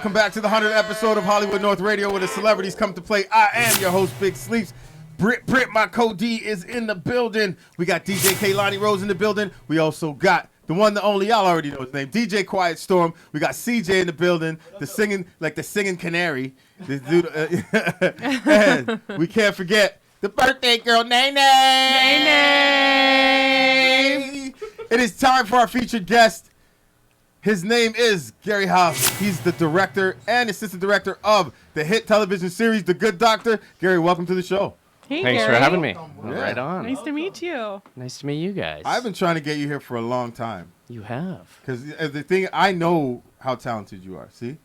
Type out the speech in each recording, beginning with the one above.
Welcome back to the 100th episode of Hollywood North Radio, where the celebrities come to play. I am your host, Big Sleeps. Brit, my co-D is in the building. We got DJ Kaylani Rose in the building. We also got the one, the only, y'all already know his name, DJ Quiet Storm. We got CJ in the building, the singing canary. This dude, and we can't forget the birthday girl, Nene. It is time for our featured guest. His name is Gary Hawes. He's the director and assistant director of the hit television series The Good Doctor. Gary, welcome to the show. Hey, Thanks Gary. for having me. Yeah. Right on. Nice to meet you. Nice to meet you guys. I've been trying to get you here for a long time. You have. Because the thing, I know how talented you are, see?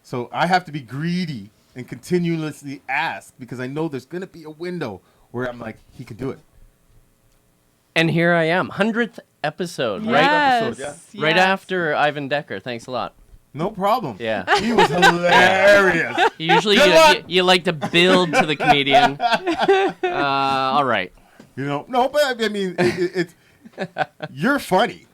So I have to be greedy and continuously ask because I know there's going to be a window where I'm like, he could do it. And here I am, 100th episode, Yes. right after Ivan Decker. Thanks a lot. No problem. Yeah. He was hilarious. Usually you like to build to the comedian. All right. You know, no, but I mean, it's you're funny.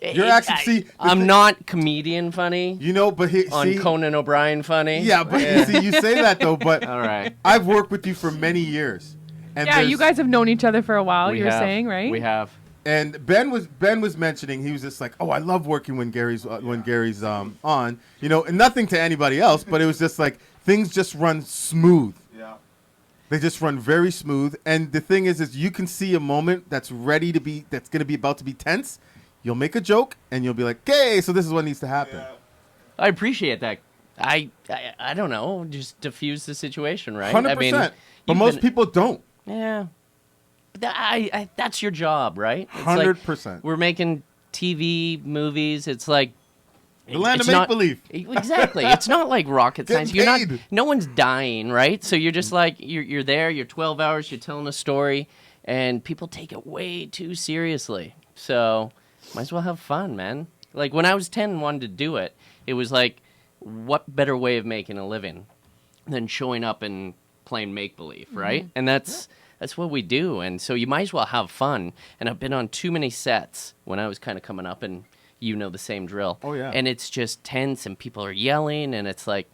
You're actually, I'm not comedian funny. You know, but on Conan O'Brien funny. Yeah, but you say that though, but all right. I've worked with you for many years. And yeah, you guys have known each other for a while, you were saying, right? We have. And Ben was mentioning, he was just like, oh, I love working when Gary's on, you know, and nothing to anybody else, but it was just like things just run smooth. Yeah, they just run very smooth. And the thing is you can see a moment that's going to be about to be tense. You'll make a joke and you'll be like, okay, so this is what needs to happen. Yeah. I appreciate that. I don't know, just diffuse the situation, right? 100%. I mean, but most people don't. Yeah. That's your job, right? It's 100%. like we're making TV movies. It's like the land of make-believe. Exactly. It's not like rocket science. No one's dying, right? So you're just like you're there. You're 12 hours. You're telling a story, and people take it way too seriously. So might as well have fun, man. Like when I was 10 and wanted to do it, it was like, what better way of making a living than showing up and playing make-believe, right? Mm-hmm. And that's what we do. And so you might as well have fun. And I've been on too many sets when I was kind of coming up, and you know the same drill. Oh, yeah. And it's just tense, and people are yelling, and it's like,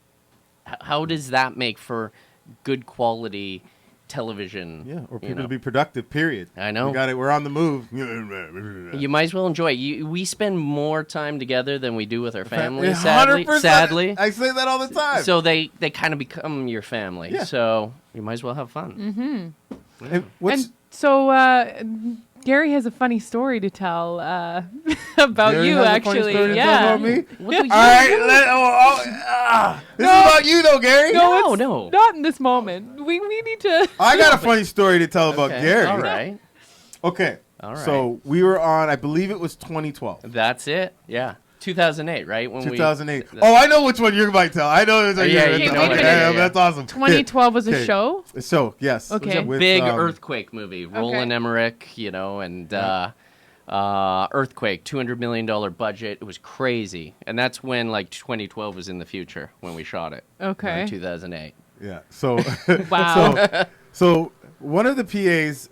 how does that make for good quality television? Yeah, or people to be productive, period. I know. We got it. We're on the move. You might as well enjoy it. We spend more time together than we do with our family, 100%. sadly. I say that all the time. So they kind of become your family. Yeah. So you might as well have fun. Mm-hmm. Yeah. And so Gary has a funny story to tell about Gary you, has actually. A funny story to yeah. tell about me? All right. This is about you, though, Gary. No, not in this moment. We need to. I got a funny story to tell about Gary. All right. Okay. All right. So we were on, I believe it was 2012. That's it. Yeah. 2008, right? 2008. I know which one you might tell. I know which one you're going to tell. Yeah. That's awesome. 2012 was a show? So, yes. Okay. It was a big earthquake movie. Roland Emmerich, and Earthquake, $200 million budget. It was crazy. And that's when, 2012 was in the future when we shot it. Okay. In 2008. Yeah. So, wow. So one of the PAs,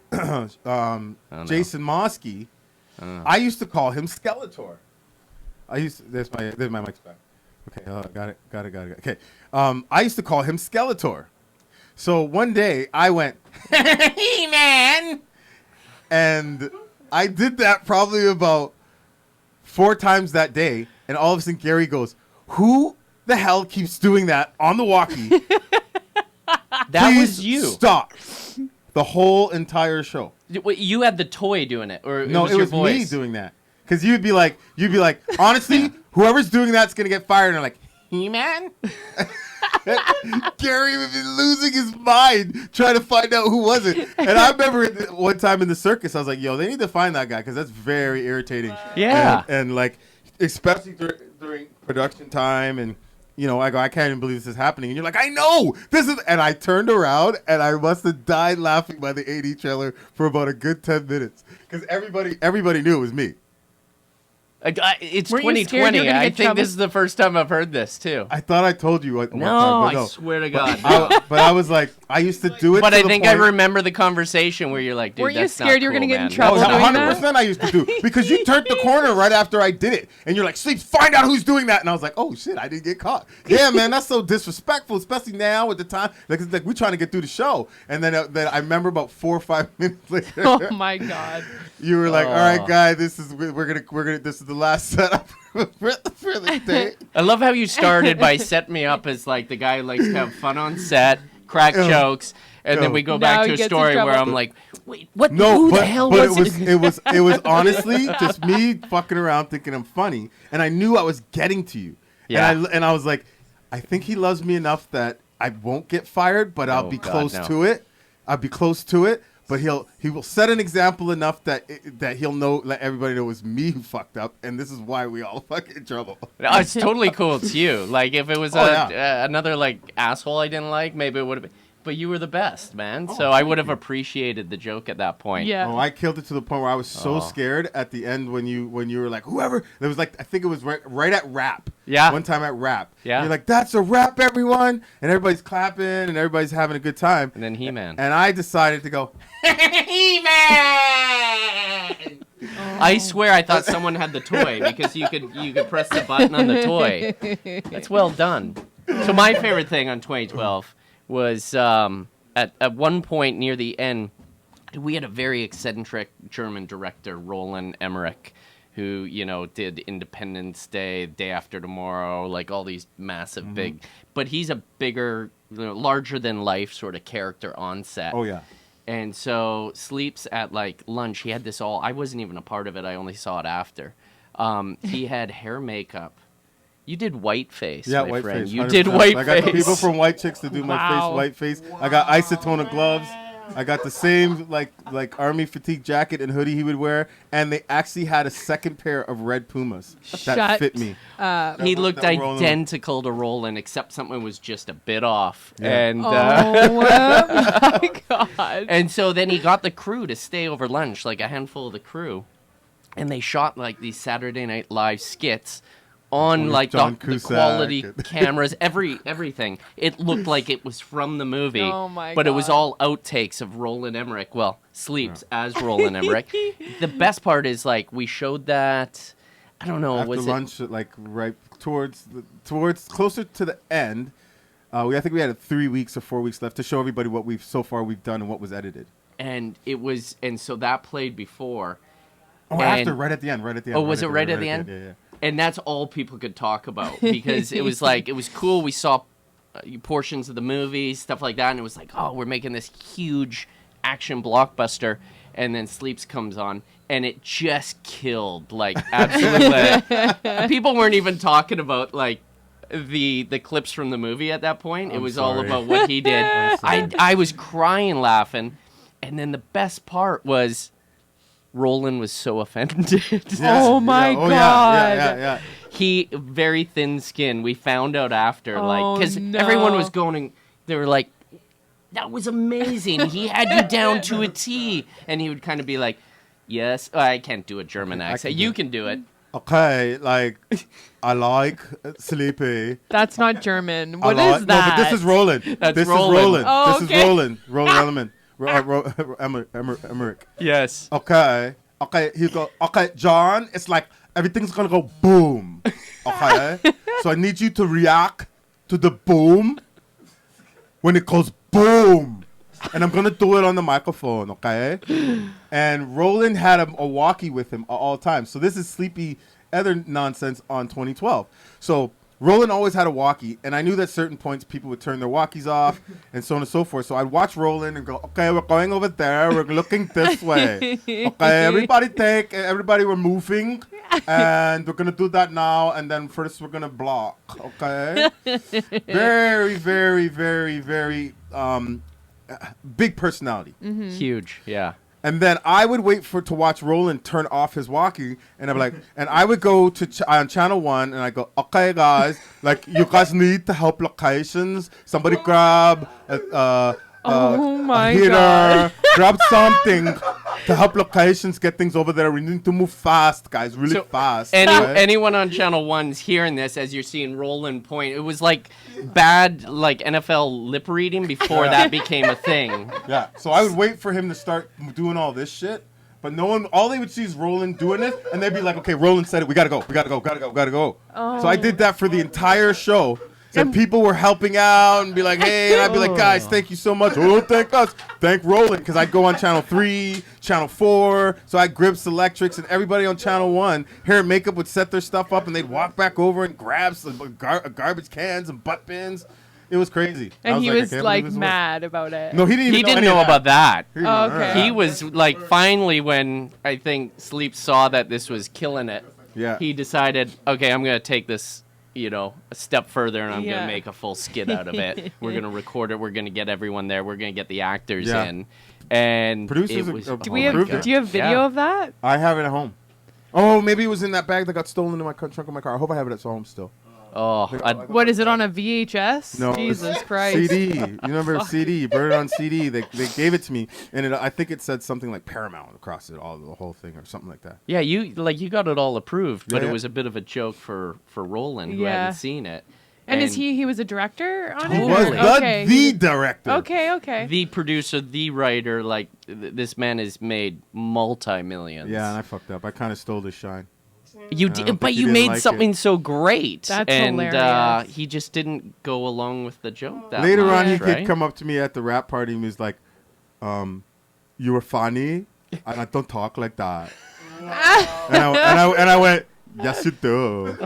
Jason Mosky, I used to call him Skeletor. There's my mic's back. Okay, got it. Okay, I used to call him Skeletor. So one day I went, hey man, and I did that probably about 4 times that day, and all of a sudden Gary goes, who the hell keeps doing that on the walkie? That was you. Stop. The whole entire show. You had the toy doing it, or no, it was your voice? Me doing that. Because you'd be like, honestly, whoever's doing that's gonna get fired. And I'm like, He-Man? Gary would be losing his mind trying to find out who was it. And I remember one time in the circus, I was like, yo, they need to find that guy because that's very irritating. Yeah. And especially during production time, and I go, I can't even believe this is happening. And you're like, I know this is. And I turned around and I must have died laughing by the AD trailer for about a good 10 minutes because everybody knew it was me. It's 2020. I think this is the first time I've heard this too. I thought I told you one time. I swear to God. But I was like, I used to do it. But I think I remember the conversation where you're like, dude, weren't you that's scared not you were cool, gonna get in man. trouble Oh, doing that? 100% I used to do because you turned the corner right after I did it, and you're like, "Sleep, find out who's doing that." And I was like, "Oh shit, I didn't get caught." Yeah, man, that's so disrespectful, especially now at the time. Like we're trying to get through the show, and then I remember about 4 or 5 minutes later. Oh my god! You were like, "All right, guy, this is we're gonna this is the last setup for the day." I love how you started by setting me up as like the guy who likes to have fun on set, crack jokes, and then we go back to a story where I'm like, wait, what? Who the hell was it? It was honestly just me fucking around thinking I'm funny, and I knew I was getting to you. Yeah. And I was like, I think he loves me enough that I won't get fired, but I'll be close to it. I'll be close to it. But he will set an example enough that he'll let everybody know it was me who fucked up, and this is why we all fucking in trouble. No, it's totally cool. It's you. Like if it was another like asshole I didn't like, maybe it would have been. But you were the best, man. So I would have appreciated the joke at that point. Yeah. Oh, I killed it to the point where I was so scared at the end when you were like, whoever. There was like, I think it was right at rap. Yeah. One time at rap. Yeah. You're like, that's a rap, everyone, and everybody's clapping and everybody's having a good time. And then He-Man. And I decided to go, He-Man. I swear I thought someone had the toy because you could press the button on the toy. That's well done. So my favorite thing on 2012 was at one point near the end, we had a very eccentric German director, Roland Emmerich, who, did Independence Day, Day After Tomorrow, like all these massive big, but he's a bigger, larger than life sort of character on set. Oh, yeah. And so Sleeps at like lunch, he had this I wasn't even a part of it. I only saw it after. He had hair makeup. You did whiteface, yeah, my white friend. Face, You did whiteface. I got the people from White Chicks to do my face, white face. I got isotonic gloves. I got the same like army fatigue jacket and hoodie he would wear, and they actually had a second pair of red Pumas that fit me. He looked identical to Roland, except something was just a bit off. Yeah. And my god! And so then he got the crew to stay over lunch, like a handful of the crew, and they shot like these Saturday Night Live skits on like the quality cameras, everything. It looked like it was from the movie, but it was all outtakes of Roland Emmerich. Well, Sleeps as Roland Emmerich. The best part is like we showed that. I don't know. After lunch, like right towards closer to the end. I think we had 3 weeks or 4 weeks left to show everybody what we've done and what was edited. And so that played before. Oh, right at the end. Oh, was it right at the end? Yeah. And that's all people could talk about because it was like, it was cool. We saw portions of the movie, stuff like that. And it was like, oh, we're making this huge action blockbuster. And then Sleeps comes on and it just killed, like absolutely. People weren't even talking about like the clips from the movie at that point. It was all about what he did. I was crying laughing. And then the best part was Roland was so offended. Oh my god! Yeah. He very thin skin. We found out after, because everyone was going. They were like, "That was amazing. He had you down to a T." And he would kind of be like, "Yes, I can't do a German accent. You can do it." Okay, like I like Sleepy. That's not German. What is that? No, but this is Roland. This Roland. Oh, this is Roland. Roland Emmerich. Yes. Okay. He go. Okay, John. It's like everything's gonna go boom. Okay. So I need you to react to the boom when it goes boom, and I'm gonna do it on the microphone. Okay. And Roland had a walkie with him at all times. So this is Sleepy other nonsense on 2012. So Roland always had a walkie, and I knew that certain points people would turn their walkies off and so on and so forth. So I'd watch Roland and go, okay, we're going over there. We're looking this way. Okay, everybody we're moving, and we're going to do that now, and then first we're going to block. Okay? Very, very, very, very big personality. Mm-hmm. Huge, yeah. And then I would wait to watch Roland turn off his walkie, and I'm like, and I would go to on channel 1, and I go, okay, guys, like you guys need to help locations. Somebody grab a my heater, God. grab something. to help locations get things over there. We need to move fast, guys, really fast. Anyone on Channel 1's hearing this as you're seeing Roland point, it was like bad like NFL lip reading before that became a thing. Yeah, so I would wait for him to start doing all this shit, but no one, all they would see is Roland doing it, and they'd be like, okay, Roland said it, we gotta go. Oh. So I did that for the entire show. And people were helping out and be like, hey, and I'd be like, guys, thank you so much. Oh, don't thank us. Thank Roland. Because I'd go on Channel 3, Channel 4. So I'd Grips Electrics, and everybody on Channel 1, hair and makeup would set their stuff up, and they'd walk back over and grab some garbage cans and butt bins. It was crazy. And he was like mad about it. No, he didn't even know about that. Oh, okay. He was like, finally, when I think Sleep saw that this was killing it, he decided, okay, I'm going to take this, a step further, and I'm going to make a full skit out of it. We're going to record it. We're going to get everyone there. We're going to get the actors in. And producers do you have video of that? I have it at home. Oh, maybe it was in that bag that got stolen in my trunk of my car. I hope I have it at home still. Oh, what is it on a VHS? No, Jesus Christ. CD. You remember CD? You burn it on CD. They gave it to me, and I think it said something like Paramount across it, all the whole thing, or something like that. Yeah, you got it all approved, but it was a bit of a joke for Roland who hadn't seen it. And is he was a director on it? He was the director. Okay. The producer, the writer, like this man has made multi-millions. Yeah, and I fucked up. I kind of stole his shine. You did, but you made something so great. That's hilarious. And he just didn't go along with the joke that Later much, on, he right? could come up to me at the rap party and he was like, you were funny, and I don't talk like that. and I went, yes, you do.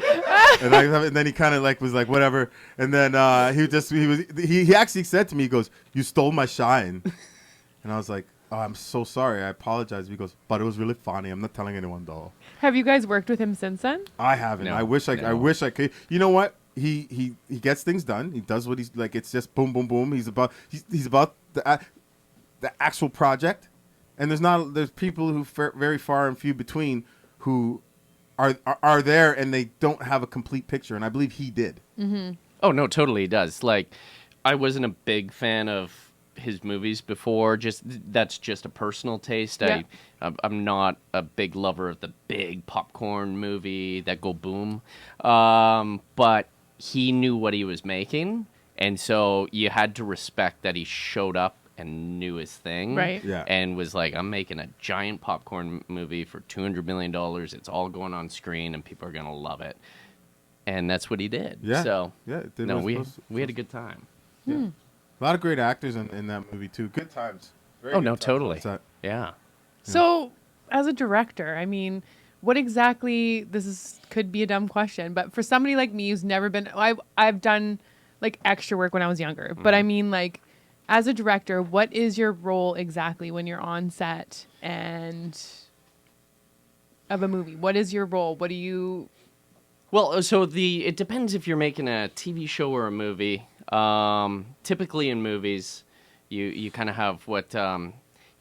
And then he kind of like was like, whatever. And then he actually said to me, he goes, you stole my shine. And I was like, oh, I'm so sorry. I apologize. He goes, but it was really funny. I'm not telling anyone though. Have you guys worked with him since then? I haven't. No, I wish I could. You know what? He gets things done. He does what he's like. It's just boom, boom, boom. He's about the actual project. And there's people who very far and few between who are there and they don't have a complete picture. And I believe he did. Mm-hmm. Oh no, totally he does. Like, I wasn't a big fan of his movies before. That's just a personal taste. Yeah. I'm not a big lover of the big popcorn movie that go boom. But he knew what he was making, and so you had to respect that he showed up and knew his thing. Right. Yeah. And was like, I'm making a giant popcorn movie for $200 million. It's all going on screen and people are going to love it. And that's what he did. Yeah. So yeah, we had a good time. Yeah. A lot of great actors in that movie too. Good times. Very Oh good no, times. totally. Yeah. So, as a director, I mean, what exactly? Could be a dumb question, but for somebody like me who's never been, I've done like extra work when I was younger. But I mean, like, as a director, what is your role exactly when you're on set and of a movie? What is your role? What do you? Well, so it depends if you're making a TV show or a movie. Typically in movies, you kind of have what,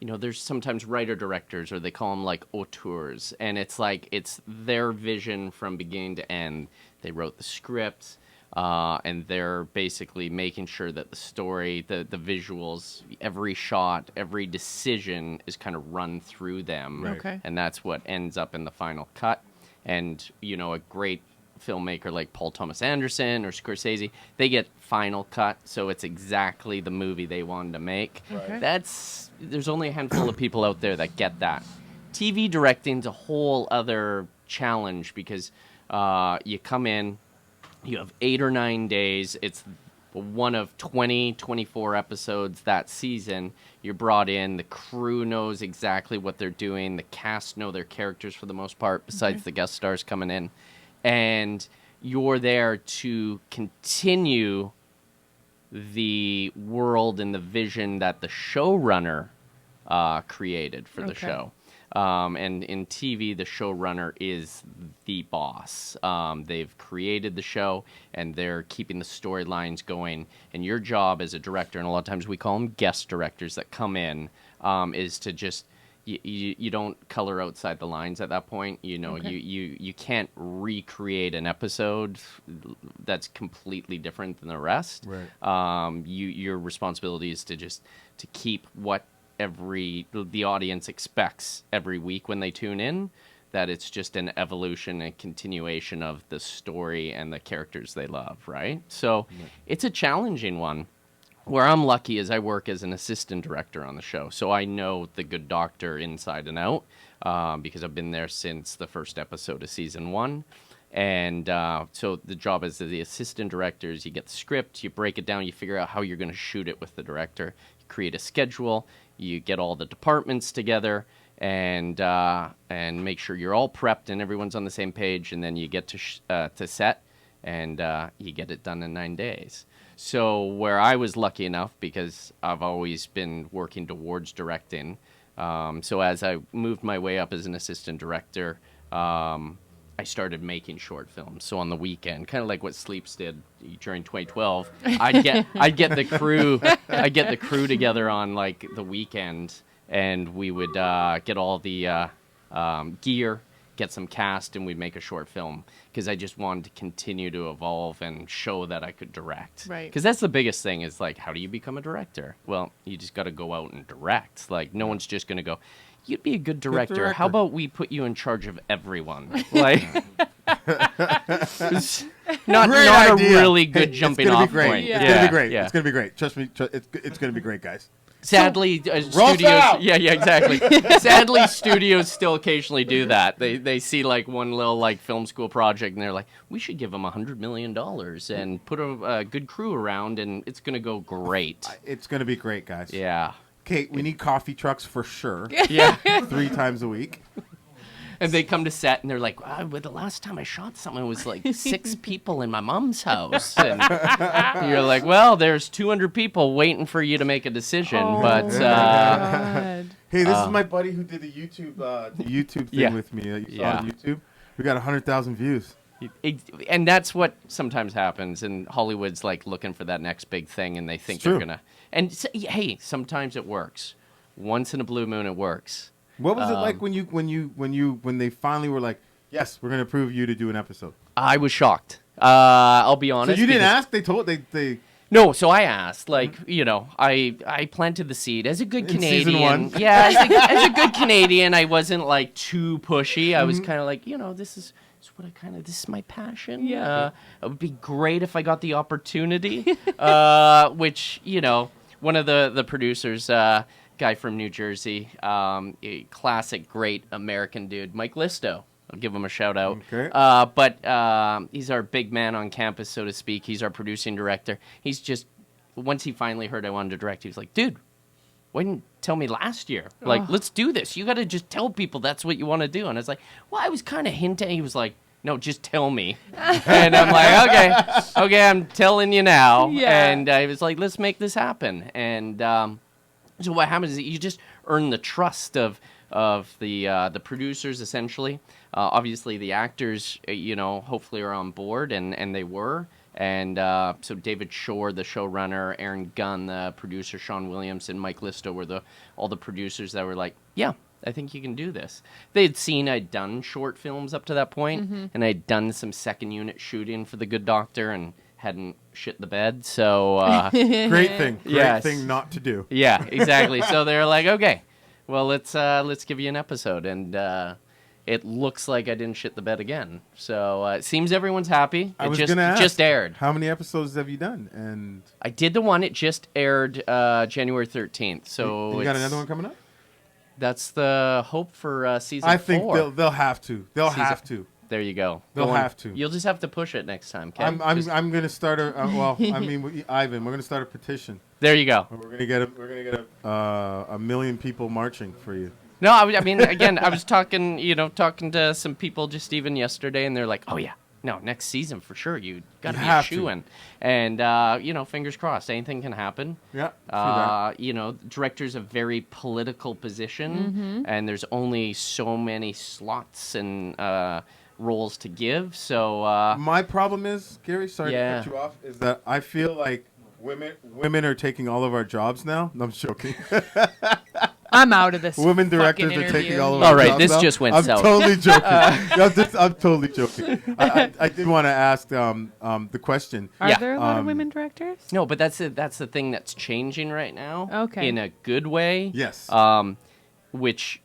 there's sometimes writer-directors, or they call them like auteurs, and it's like it's their vision from beginning to end. They wrote the script, and they're basically making sure that the story, the visuals, every shot, every decision is kind of run through them. Right. Okay. And that's what ends up in the final cut. And, a great filmmaker like Paul Thomas Anderson or Scorsese, they get final cut, so it's exactly the movie they wanted to make. Okay. There's only a handful of people out there that get that. TV directing's a whole other challenge because you come in, you have 8 or 9 days, it's one of 20, 24 episodes that season. You're brought in, the crew knows exactly what they're doing, the cast know their characters for the most part, besides the guest stars coming in. And you're there to continue the world and the vision that the showrunner created for the show. And in TV, the showrunner is the boss. They've created the show, and they're keeping the storylines going. And your job as a director, and a lot of times we call them guest directors that come in, is to just... You don't color outside the lines at that point. You can't recreate an episode that's completely different than the rest. Right. Your responsibility is to keep what the audience expects every week when they tune in, that it's just an evolution and continuation of the story and the characters they love, right? So it's a challenging one. Where I'm lucky is I work as an assistant director on the show, so I know The Good Doctor inside and out because I've been there since the first episode of season 1. And so the job as the assistant director is you get the script, you break it down, you figure out how you're going to shoot it with the director, you create a schedule, you get all the departments together, and make sure you're all prepped and everyone's on the same page, and then you get to set, and you get it done in 9 days. So where I was lucky enough, because I've always been working towards directing, so as I moved my way up as an assistant director, I started making short films. So on the weekend, kind of like what Sleeps did during 2012, I'd get the crew together on like the weekend, and we would get all the gear, get some cast, and we'd make a short film because I just wanted to continue to evolve and show that I could direct. Right. Because that's the biggest thing is like, how do you become a director? Well, you just got to go out and direct. Like, no one's just going to go, you'd be a good director. How about we put you in charge of everyone? Like, it's not a really good jumping off point. It's gonna be great. Yeah. It's gonna be great. Trust me. It's gonna be great, guys. Sadly, studios. Yeah, exactly. Sadly, studios still occasionally do that. They see like one little like film school project, and they're like, we should give them $100 million and put a good crew around, and it's gonna go great. It's gonna be great, guys. Yeah. Okay, we need coffee trucks for sure. Yeah. 3 times a week. And they come to set, and they're like, wow, but the last time I shot something, it was like 6 people in my mom's house. And you're like, well, there's 200 people waiting for you to make a decision. But God. Hey, this is my buddy who did the YouTube thing with me that you saw on YouTube. We got 100,000 views. And that's what sometimes happens. And Hollywood's like looking for that next big thing, and they think they're going to. And hey, sometimes it works. Once in a blue moon, it works. What was it like when they finally were like, yes, we're going to approve you to do an episode? I was shocked. I'll be honest. So you didn't ask? They No, so I asked, like, you know, I planted the seed as a good Canadian. Season 1. Yeah, as a good Canadian, I wasn't like too pushy. I was kind of like, you know, this is my passion. Yeah. It would be great if I got the opportunity. Which, you know, one of the producers, guy from New Jersey, a classic, great American dude, Mike Listo. I'll give him a shout out. Okay. But he's our big man on campus, so to speak. He's our producing director. He's just, once he finally heard I wanted to direct, he was like, dude, why didn't you tell me last year? Like, let's do this. You got to just tell people that's what you want to do. And I was like, well, I was kind of hinting. He was like, no, just tell me. And I'm like, okay, I'm telling you now. Yeah. And I was like, let's make this happen. And so what happens is you just earn the trust of the producers, essentially. Obviously, the actors, you know, hopefully are on board, and they were. And so David Shore, the showrunner, Aaron Gunn, the producer, Sean Williams, and Mike Listo were all the producers that were like, yeah, I think you can do this. They had seen I'd done short films up to that point, and I'd done some second unit shooting for The Good Doctor and hadn't shit the bed. So great thing. Yes. Great thing not to do. Yeah, exactly. So they're like, okay, well, let's give you an episode. And it looks like I didn't shit the bed again. So it seems everyone's happy. I was going to ask, just aired. How many episodes have you done? And I did the one. It just aired January 13th. So you got another one coming up? That's the hope for season 4. I think they'll have to. They'll have to. There you go. They'll have to. You'll just have to push it next time, Ken. I'm going to start Ivan, we're going to start a petition. There you go. We're going to get a million people marching for you. No, I mean, again, I was talking to some people just even yesterday, and they're like, oh yeah, no, next season for sure. You got to be a shoo-in. And fingers crossed, anything can happen. Yeah. Director's a very political position, and there's only so many slots and roles to give. So my problem is, Gary, sorry to cut you off, is that I feel like women are taking all of our jobs now. No, I'm joking. I'm out of this. Women directors fucking are taking interview. all of All our right, jobs this now. just went I'm south. Totally joking. I'm totally joking. I did want to ask the question. Are Yeah. there a lot of women directors? No, but that's the thing that's changing right now. Okay. In a good way. Yes. Which,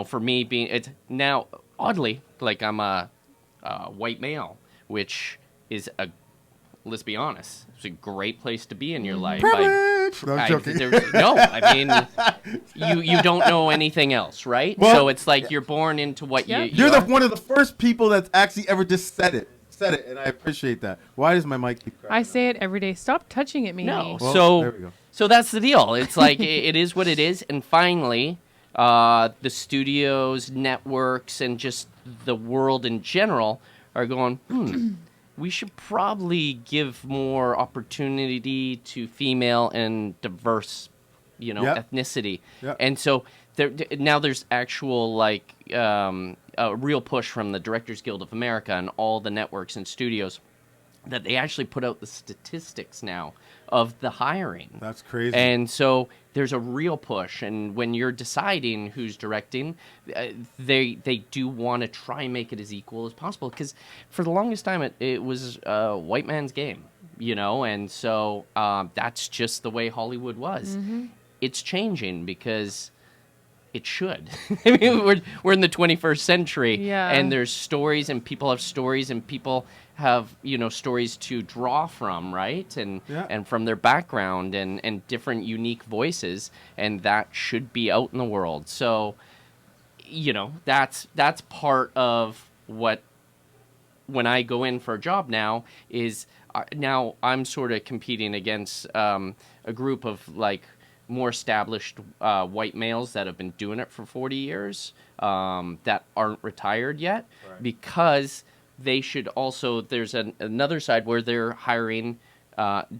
for me being it's now oddly like I'm a white male, which is let's be honest, it's a great place to be in your life. Privilege. No, I'm joking. I mean, you don't know anything else, right? Well, so it's like you're born into what Yeah. you. You're one of the first people that's actually ever just said it, and I appreciate that. Why does my mic keep cracking? I say it every day. Stop touching it, Mimi. No. Well, there we go. So that's the deal. It's like it is what it is, and finally, the studios, networks, and just the world in general are going. We should probably give more opportunity to female and diverse, ethnicity. Yep. And so now there's actual a real push from the Directors Guild of America and all the networks and studios that they actually put out the statistics now of the hiring. That's crazy. And so there's a real push, and when you're deciding who's directing, they do want to try and make it as equal as possible, because for the longest time it was a white man's game, and so that's just the way Hollywood was. Mm-hmm. It's changing because it should. I mean, we're in the 21st century, and there's stories, and people have stories, and people have stories to draw from, right? And from their background and different unique voices, and that should be out in the world. So that's part of what, when I go in for a job now, is now I'm sort of competing against a group of more established white males that have been doing it for 40 years that aren't retired yet, right. Because they should also, there's another side where they're hiring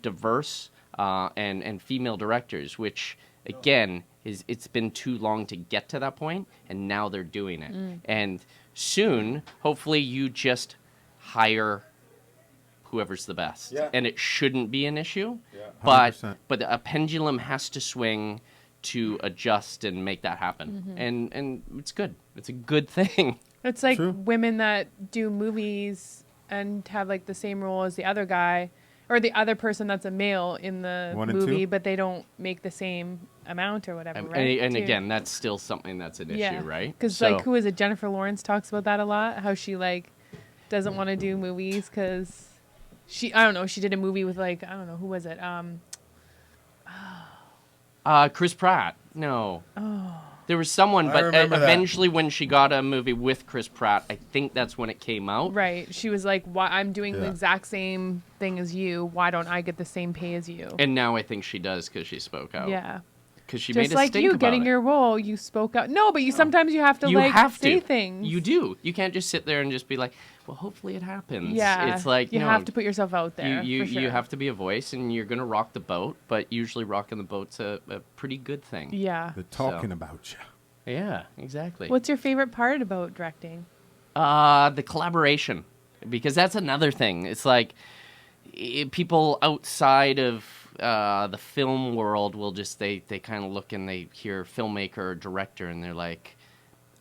diverse and female directors, which again it's been too long to get to that point, and now they're doing it. And soon, hopefully, you just hire whoever's the best, and it shouldn't be an issue. Yeah, but a pendulum has to swing to adjust and make that happen, and it's good. It's a good thing. It's like women that do movies and have the same role as the other guy or the other person that's a male in the movie, but they don't make the same amount or whatever, right? And again, that's still something that's an issue, right? Because who is it? Jennifer Lawrence talks about that a lot. How she doesn't want to do movies because she did a movie with who was it? Chris Pratt. No. Oh. There was someone, but eventually when she got a movie with Chris Pratt, I think that's when it came out. Right. She was like, "Why I'm doing the exact same thing as you. Why don't I get the same pay as you?" And now I think she does because she spoke out. Yeah. Because she just made a stink about it. Just like you getting your role, you spoke out. No, but sometimes you have to say things. You do. You can't just sit there and just be like, well, hopefully it happens. Yeah. It's like, you have to put yourself out there. You have to be a voice, and you're going to rock the boat, but usually rocking the boat's a pretty good thing. Yeah. They're talking about you. Yeah, exactly. What's your favorite part about directing? The collaboration, because that's another thing. It's like people outside of the film world will just they kind of look and they hear filmmaker or director, and they're like,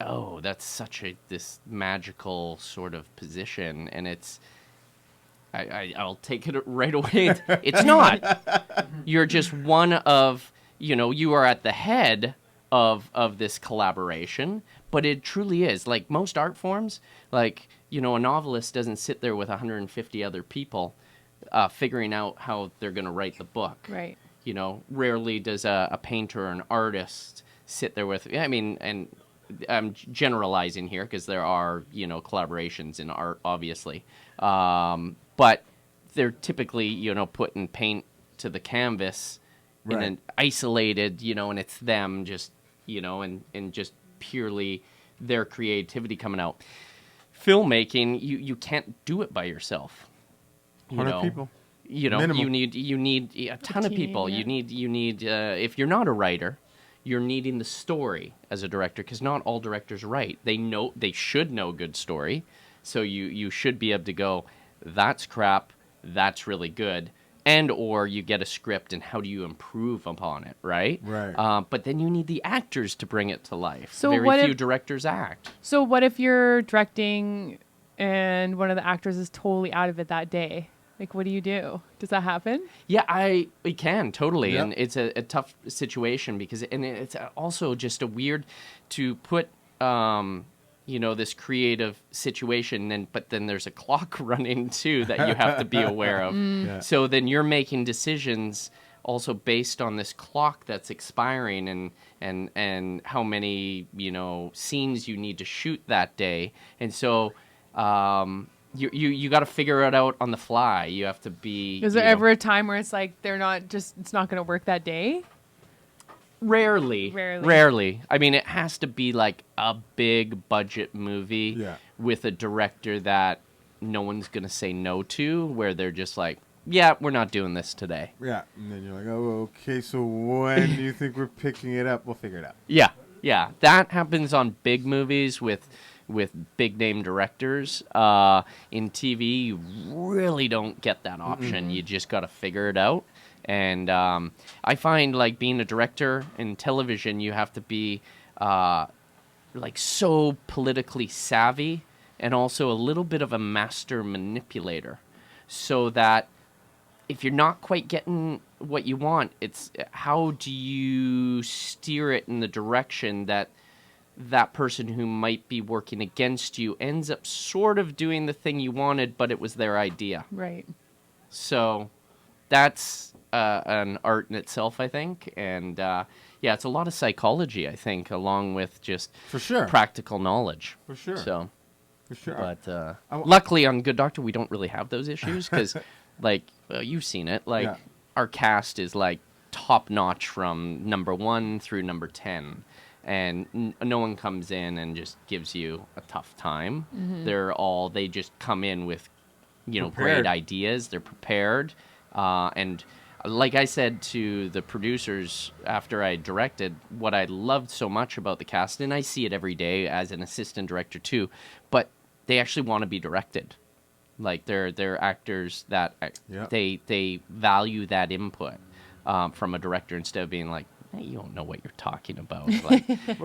oh, that's such this magical sort of position, and it's I'll take it right away. It's not. You're just one of, you are at the head of this collaboration, but it truly is. Like most art forms, a novelist doesn't sit there with 150 other people figuring out how they're going to write the book. Right. Rarely does a painter or an artist sit there with, and I'm generalizing here because there are, collaborations in art, obviously. But they're typically, putting paint to the canvas in an isolated, and it's them just, and just purely their creativity coming out. Filmmaking, you can't do it by yourself. 100 people. Minimum. you need a ton of people. Yeah. You need if you're not a writer, you're needing the story as a director, because not all directors write. They should know good story, so you should be able to go, that's crap, that's really good, and or you get a script and how do you improve upon it, right? Right. But then you need the actors to bring it to life. So Very few directors act. So what if you're directing and one of the actors is totally out of it that day? Like, what do you do? Does that happen? Yeah, it can totally, Yep. and it's a tough situation because, and it's also just a weird to put, this creative situation, but then there's a clock running too that you have to be aware of. Yeah. So then you're making decisions also based on this clock that's expiring and how many scenes you need to shoot that day, and so. You got to figure it out on the fly. You have to be. Is there ever a time where it's like it's not going to work that day? Rarely. I mean, it has to be like a big budget movie with a director that no one's going to say no to, where they're just like, yeah, we're not doing this today. Yeah. And then you're like, oh, okay, so when do you think we're picking it up? We'll figure it out. Yeah. That happens on big movies with big name directors. In TV, you really don't get that option. Mm-hmm. You just got to figure it out. And I find like being a director in television, you have to be like so politically savvy and also a little bit of a master manipulator, so that if you're not quite getting what you want, it's how do you steer it in the direction that person who might be working against you ends up sort of doing the thing you wanted, but it was their idea. Right. So that's an art in itself, I think. And it's a lot of psychology, I think, along with just for sure practical knowledge. For sure. So, for sure. But luckily on Good Doctor, we don't really have those issues because, you've seen it. Our cast is like top notch from number 1 through number 10. And no one comes in and just gives you a tough time. Mm-hmm. They just come in with, great ideas. They're prepared. And like I said to the producers after I directed, what I loved so much about the cast, and I see it every day as an assistant director too, but they actually want to be directed. Like they're actors that they value that input from a director instead of being like, hey, you don't know what you're talking about.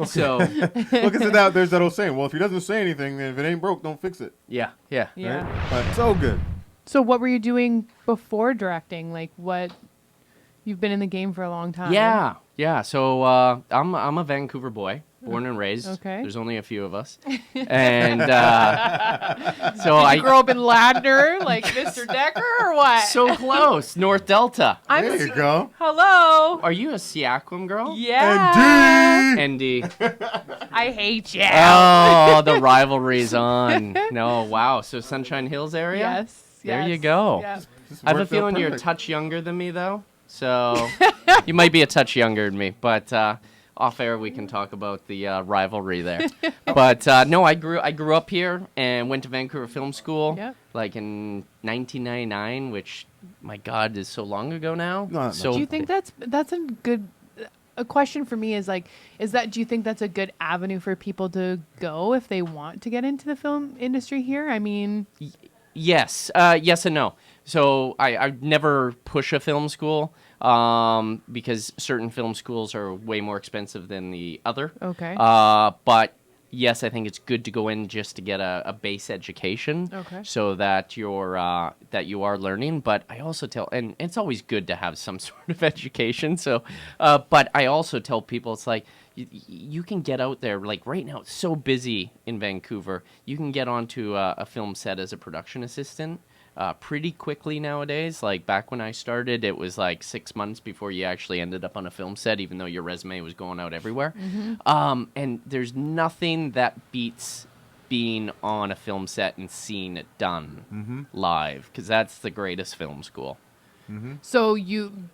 So, because there's that old saying. Well, if he doesn't say anything, then if it ain't broke, don't fix it. Yeah. Right? But so good. So, what were you doing before directing? Like, what? You've been in the game for a long time. Yeah. So I'm a Vancouver boy, born and raised. Okay. There's only a few of us, and so Did you grow up in Ladner, like Mr. Decker, or what? So close, North Delta. There you go. Hello. Are you a Seaquam girl? Yeah. ND. I hate you. Oh, the rivalry's on. No, wow. So Sunshine Hills area? Yes. There you go. Yeah. I have a feeling you're a touch younger than me, though. So you might be a touch younger than me, but off air we can talk about the rivalry there. But no, I grew up here and went to Vancouver Film School, like in 1999, which my God is so long ago now. So do you think that's a good? A question for me is do you think that's a good avenue for people to go if they want to get into the film industry here? I mean, yes and no. So I never push a film school because certain film schools are way more expensive than the other. Okay. But yes, I think it's good to go in just to get a base education, so that you are learning. But I also tell, and it's always good to have some sort of education. So, but I also tell people it's like you can get out there. Like right now, it's so busy in Vancouver. You can get onto a film set as a production assistant pretty quickly nowadays. Like back when I started, it was like 6 months before you actually ended up on a film set, even though your resume was going out everywhere. Mm-hmm. And there's nothing that beats being on a film set and seeing it done live, because that's the greatest film school. Mm-hmm. So you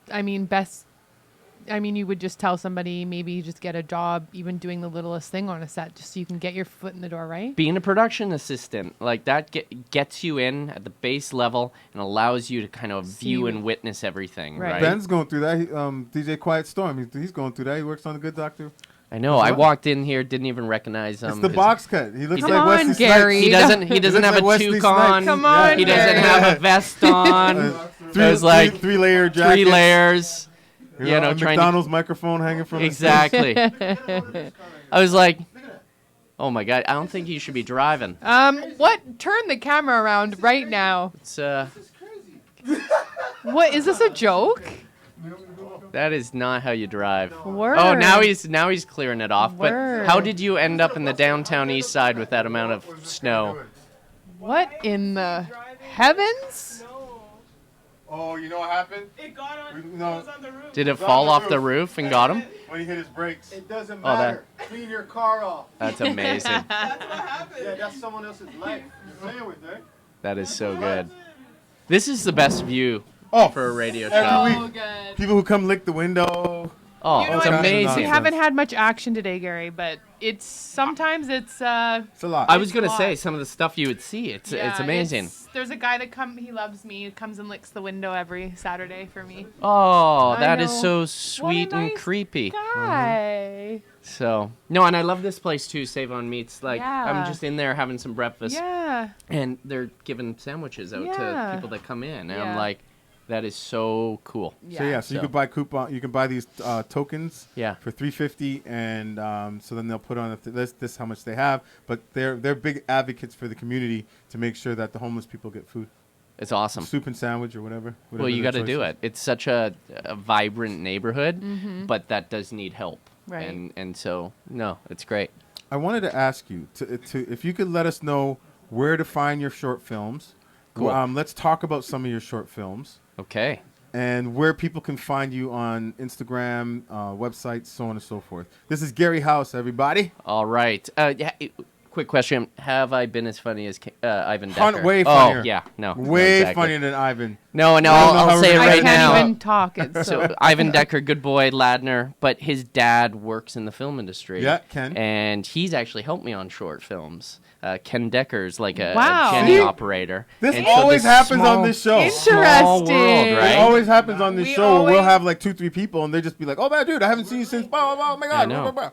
would just tell somebody maybe just get a job, even doing the littlest thing on a set, just so you can get your foot in the door, right? Being a production assistant, like that gets you in at the base level and allows you to kind of view and witness everything, right? Ben's going through that. DJ Quiet Storm, he's going through that. He works on The Good Doctor. I know. I walked in here, didn't even recognize him. It's the box cut. He looks Come like on, Wesley Gary. Snipes. He doesn't have like a Wesley toque Snipes. on. Come on, He doesn't Gary. have a vest on. There's like three-layer jacket. 3 layers. You know, a trying McDonald's microphone hanging from exactly. I was like, oh my god, I don't think you should be driving. What? Turn the camera around right now. It's What is this a joke? that is not how you drive. Word. Oh, now he's clearing it off. Word. But how did you end up in the downtown east side with that amount of snow? What in the heavens? Oh, you know what happened? It got on, We- it no. was on the roof. Did it fall off the roof and got him? When he hit his brakes. It doesn't Oh, that- matter. Clean your car off. That's amazing. That's what happened. Yeah, that's someone else's life. You're playing with it. That is so good. This is the best view Oh, for a radio every show. week. Oh, good. People who come lick the window. Oh, You know it's what? amazing. We haven't had much action today, Gary, but sometimes it's It's a lot. I was gonna It's say lost. some of the stuff you would see. It's amazing. There's a guy that he loves me. He comes and licks the window every Saturday for me. Oh, I that is know. so sweet and nice creepy. Guy. So no, and I love this place too, Save on Meats. Like I'm Yeah. just in there having some breakfast, Yeah. and they're giving sandwiches out to Yeah. people that come in, and Yeah. I'm like, that is so cool. So you So- can buy coupon. You can buy these tokens. Yeah. For $3.50, and so then they'll put on a list. This is how much they have, but they're big advocates for the community to make sure that the homeless people get food, It's awesome. soup and sandwich or whatever. Well, you got got to do it. It's such a vibrant neighborhood, but that does need help. Right. And so no, it's great. I wanted to ask you to if you could let us know where to find your short films. Cool. Let's talk about some of your short films Okay. and where people can find you on Instagram, websites, so on and so forth. This is Gary House, everybody. All right. Quick question: have I been as funny as Ivan Decker? Way funnier. Oh yeah, no. Way exactly. funnier than Ivan. No, I don't know how I'll say it we're I right gonna can't now. even talk. It's So Ivan Decker, good boy, Ladner, but his dad works in the film industry. Yeah, Ken. And he's actually helped me on short films. Ken Decker's like a Wow. Jenny See? operator. This And always happens small- on this show. Small world, Interesting. right? It always happens on this We show where we'll always- have like 2-3 people and they just be like, "Oh man, dude, I haven't seen you since blah blah blah. Oh my god." I know. Blah, blah, blah.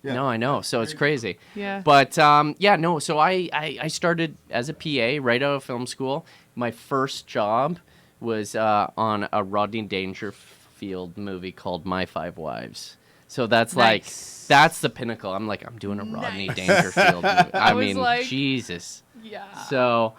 Yeah. No, I know. So it's crazy. Yeah. But yeah, no. So I started as a PA right out of film school. My first job was on a Rodney Dangerfield movie called My Five Wives. So that's Nice. that's the pinnacle. I'm doing a Rodney Dangerfield movie. I was mean, like- Jesus. Yeah. So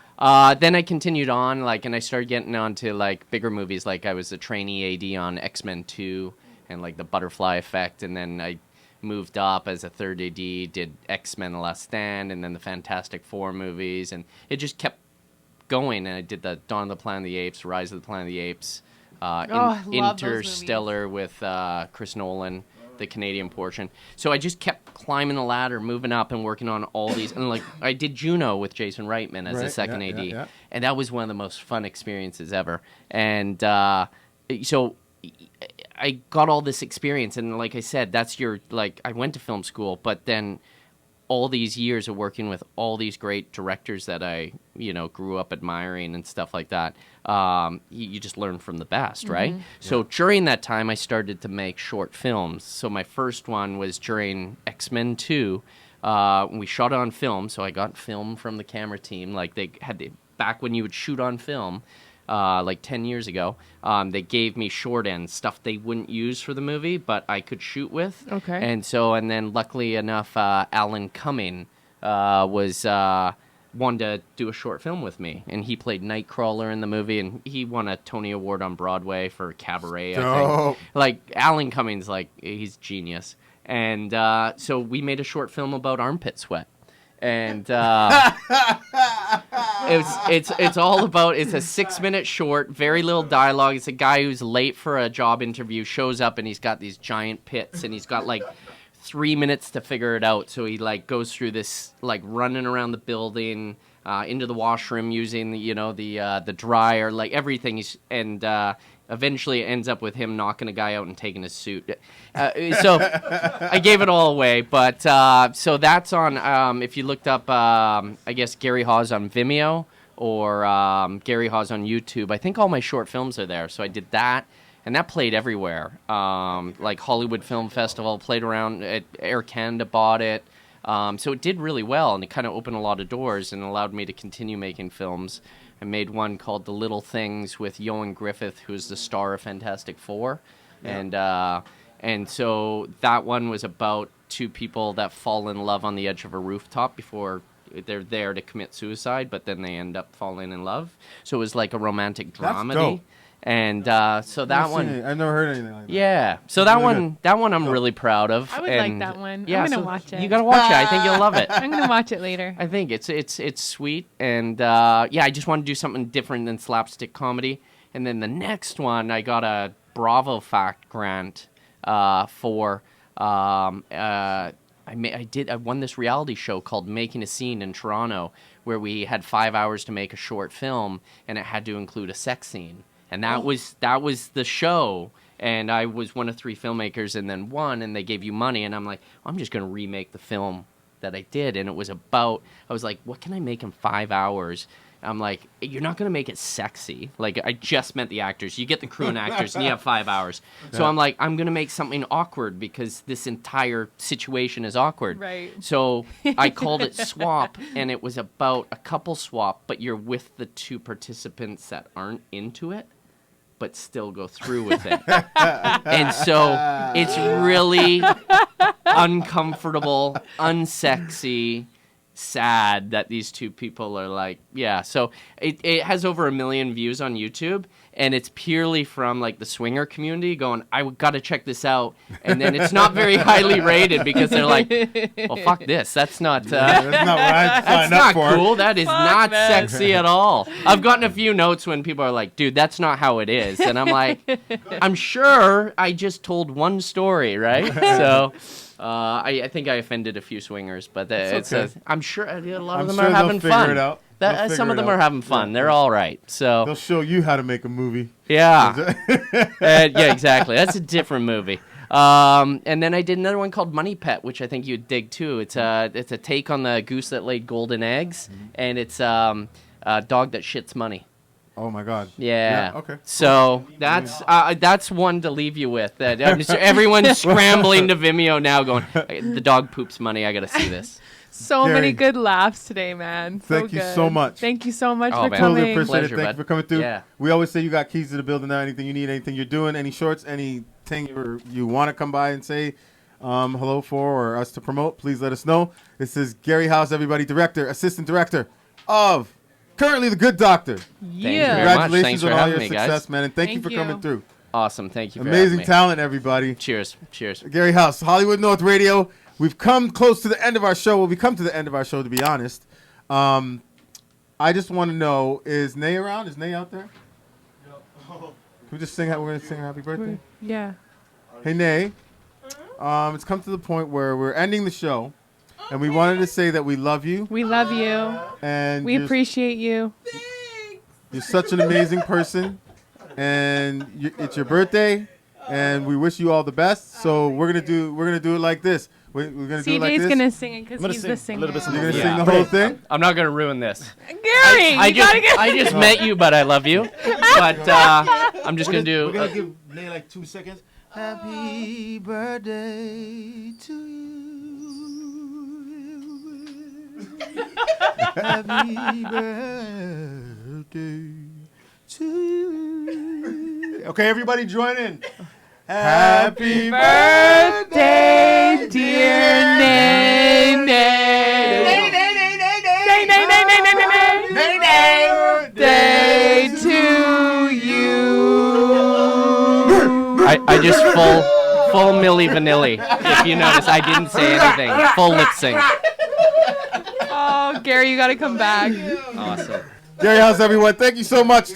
then I continued on, and I started getting onto bigger movies. Like I was a trainee AD on X-Men 2 and The Butterfly Effect, and then I moved up as a third AD, did X-Men: The Last Stand, and then the Fantastic Four movies, and it just kept going. And I did the Dawn of the Planet of the Apes, Rise of the Planet of the Apes, I love those Interstellar with Chris Nolan, the Canadian portion. So I just kept climbing the ladder, moving up, and working on all these. And I did Juno with Jason Reitman as the Right, second yeah, AD, yeah. and that was one of the most fun experiences ever. And so I got all this experience, and like I said, that's I went to film school, but then all these years of working with all these great directors that I, grew up admiring and stuff like that, you just learn from the best, right? So during that time, I started to make short films. So my first one was during X-Men 2. We shot on film, so I got film from the camera team. Back when you would shoot on film, 10 years ago, they gave me short ends, stuff they wouldn't use for the movie, but I could shoot with. Okay. And then luckily enough, Alan Cumming was wanted to do a short film with me, and he played Nightcrawler in the movie, and he won a Tony Award on Broadway for Cabaret, I think. Alan Cumming's he's genius. And so we made a short film about armpit sweat. And it's all about, it's a 6-minute short, very little dialogue. It's a guy who's late for a job interview, shows up, and he's got these giant pits, and he's got 3 minutes to figure it out. So he goes through this running around the building, into the washroom using the dryer, everything. Eventually it ends up with him knocking a guy out and taking his suit. So I gave it all away. But so that's on, if you looked up, I guess, Gary Hawes on Vimeo or Gary Hawes on YouTube. I think all my short films are there. So I did that. and that played everywhere. Like Hollywood Film Festival played around. Air Canada bought it. So it did really well, and it kind of opened a lot of doors and allowed me to continue making films. I made one called The Little Things with Johan Gruffudd, who's the star of Fantastic Four. Yeah. And so that one was about two people that fall in love on the edge of a rooftop before they're there to commit suicide, but then they end up falling in love. So it was like a romantic dramedy. That's dope. And so that one, I've never heard anything like that. yeah. So that one I'm really proud of. I would and like that one. Yeah, I'm gonna watch it. You gotta watch it. I think you'll love it. I'm gonna watch it later. I think it's sweet, and yeah, I just want to do something different than slapstick comedy. And then the next one, I got a Bravo Fact grant for. I won this reality show called Making a Scene in Toronto, where we had 5 hours to make a short film, and it had to include a sex scene. And that was the show, and I was one of 3 filmmakers, and then won, and they gave you money, and I'm like, I'm just going to remake the film that I did, and it was about, I was like, what can I make in 5 hours? I'm like, you're not going to make it sexy. Like, I just meant the actors. You get the crew and actors, and you have 5 hours. So I'm like, I'm going to make something awkward because this entire situation is awkward. Right. So I called it Swap, and it was about a couple swap, but you're with the 2 participants that aren't into it, but still go through with it. And so it's really uncomfortable, unsexy, sad that these 2 people are like, yeah. So it has over 1 million views on YouTube, and it's purely from like the swinger community going, I got to check this out. And then it's not very highly rated because they're like, well, fuck this. That's not That's not what I signed up for. cool. That is not sexy at all. I've gotten a few notes when people are like, dude, that's not how it is. And I'm like, I'm sure I just told one story, right? So I think I offended a few swingers, but I'm sure a lot of them are having fun. Some of them are having fun. They're all right. So they'll show you how to make a movie. Yeah. Yeah, exactly. That's a different movie. And then I did another one called Money Pet, which I think you'd dig too. It's a take on the goose that laid golden eggs, and it's a dog that shits money. Oh my God. Yeah. Okay. So that's one to leave you with. That everyone's scrambling to Vimeo now, going, the dog poops money. I got to see this. So Gary, many good laughs today, man. Thank you so much. Thank you so much for man. coming. Totally appreciate Pleasure, it. Thank bud. you for coming through. Yeah. We always say you got keys to the building now. Anything you need, anything you're doing, any shorts, anything you want to come by and say hello for or us to promote, please let us know. This is Gary Hawes, everybody, assistant director of currently The Good Doctor. Yeah. Very much. Congratulations Thanks for on all having your me, success, guys. man, and thank you Thank for you. coming through. Awesome. Thank you for Amazing having me. talent, everybody. Cheers. Cheers. Gary Hawes, Hollywood North Radio. We've come close to the end of our show. Well, we come to the end of our show, to be honest. I just want to know, is Nay around? Is Nay out there? Can we just sing? We're going to sing happy birthday? Yeah. Hey, Nay. It's come to the point where we're ending the show, and we wanted to say that we love you. We love you. And We appreciate you. You're such an amazing person, and it's your birthday, and we wish you all the best. So we're gonna do it like this. We're gonna do it like CJ's this. gonna sing it because gonna he's sing the a singer. little bit You're gonna Yeah. sing the whole thing. I'm not going to ruin this. Gary, I you gotta get. just met you, but I love you. But I'm just going to We're do... gonna give Nay like 2 seconds. Happy birthday to you. Happy birthday to you. Okay, everybody join in. Happy Birthday, dear Nay Nay. Nay, nay, nay, nay, nay, nay, nay. Birthday to you. I just full Milli Vanilli. If you notice, I didn't say anything. Full lip sync. Oh, Gary, you gotta come back. Awesome. Gary Hawes, everyone. Thank you so much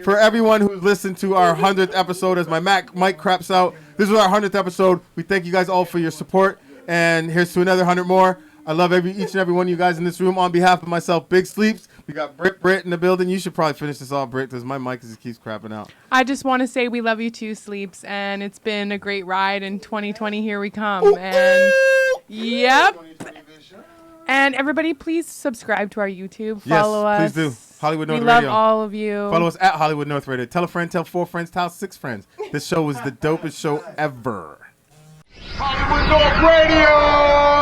for everyone who listened to our 100th episode. As my mic craps out, this was our 100th episode. We thank you guys all for your support, and here's to another 100 more. I love each and every one of you guys in this room. On behalf of myself, Big Sleeps, we got Britt in the building. You should probably finish this off, Britt, because my mic just keeps crapping out. I just want to say we love you too, Sleeps, and it's been a great ride. In 2020, here we come. And yep. And everybody, please subscribe to our YouTube. Yes, Follow us. please do. Hollywood North we Radio. love all of you. Follow us at Hollywood North Radio. Tell a friend, tell 4 friends, tell 6 friends. This show is the dopest show ever. Hollywood North Radio!